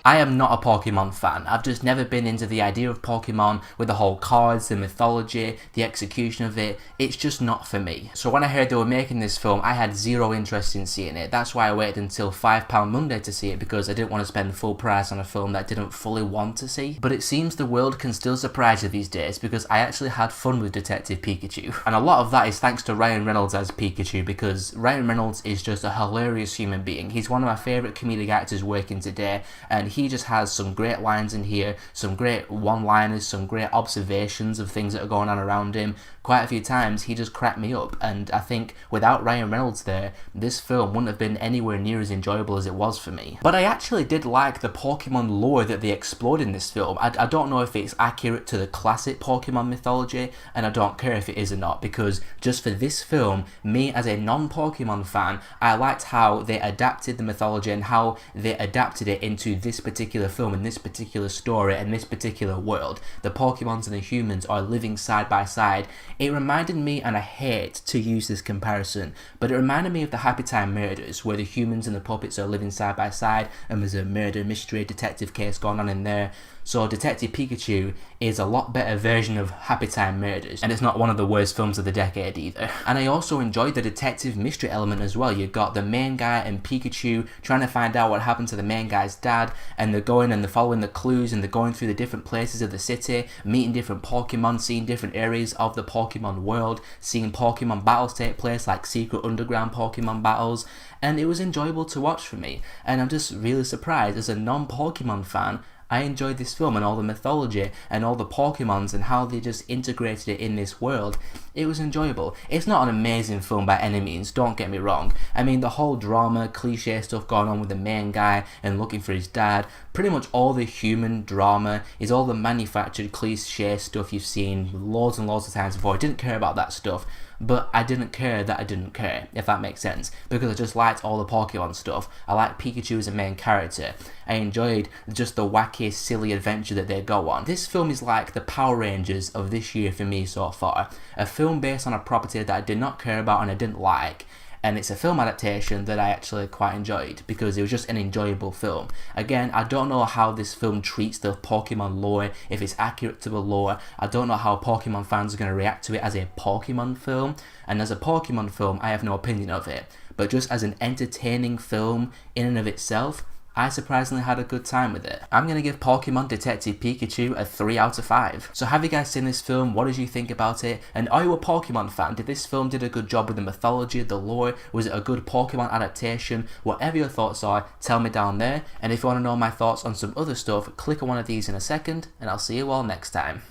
I am not a Pokemon fan. I've just never been into the idea of Pokemon with the whole cards, the mythology, the execution of it. It's just not for me. So when I heard they were making this film, I had zero interest in seeing it. That's why I waited until £5 Monday to see it, because I didn't want to spend full price on a film that I didn't fully want to see. But it seems the world can still surprise you these days, because I actually had fun with Detective Pikachu. And a lot of that is thanks to Ryan Reynolds as Pikachu, because Ryan Reynolds is just a hilarious human being. He's one of my favourite comedic actors working today, and he just has some great lines in here, some great one-liners, some great observations of things that are going on around him. Quite a few times he just cracked me up, and I think without Ryan Reynolds there, this film wouldn't have been anywhere near as enjoyable as it was for me. But I actually did like the Pokemon lore that they explored in this film. I don't know if it's accurate to the classic Pokemon mythology, and I don't care if it is or not, because just for this film, me as a non-Pokemon fan, I liked how they adapted the mythology and how they adapted it into this particular film and this particular story and this particular world. The Pokemons and the humans are living side by side. It reminded me, and I hate to use this comparison, but it reminded me of the Happy Time Murders, where the humans and the puppets are living side by side and there's a murder mystery detective case going on in there. So Detective Pikachu is a lot better version of Happy Time Murders, and it's not one of the worst films of the decade either. And I also enjoyed the detective mystery element as well. You got the main guy and Pikachu trying to find out what happened to the main guy's dad, and they're going and they're following the clues and they're going through the different places of the city, meeting different Pokemon, seeing different areas of the Pokemon world, seeing Pokemon battles take place, like secret underground Pokemon battles, and it was enjoyable to watch for me. And I'm just really surprised, as a non-Pokemon fan, I enjoyed this film and all the mythology and all the Pokemons and how they just integrated it in this world. It was enjoyable. It's not an amazing film by any means, don't get me wrong. I mean, the whole drama, cliche stuff going on with the main guy and looking for his dad, pretty much all the human drama is all the manufactured cliche stuff you've seen loads and loads of times before. I didn't care about that stuff. But I didn't care that I didn't care, if that makes sense, because I just liked all the Pokemon stuff. I liked Pikachu as a main character. I enjoyed just the wacky, silly adventure that they go on. This film is like the Power Rangers of this year for me so far. A film based on a property that I did not care about and I didn't like. And it's a film adaptation that I actually quite enjoyed, because it was just an enjoyable film. Again, I don't know how this film treats the Pokemon lore, if it's accurate to the lore. I don't know how Pokemon fans are going to react to it as a Pokemon film. And as a Pokemon film, I have no opinion of it. But just as an entertaining film in and of itself, I surprisingly had a good time with it. I'm going to give Pokemon Detective Pikachu a 3 out of 5. So have you guys seen this film? What did you think about it? And are you a Pokemon fan? Did this film do a good job with the mythology, the lore? Was it a good Pokemon adaptation? Whatever your thoughts are, tell me down there. And if you want to know my thoughts on some other stuff, click on one of these in a second, and I'll see you all next time.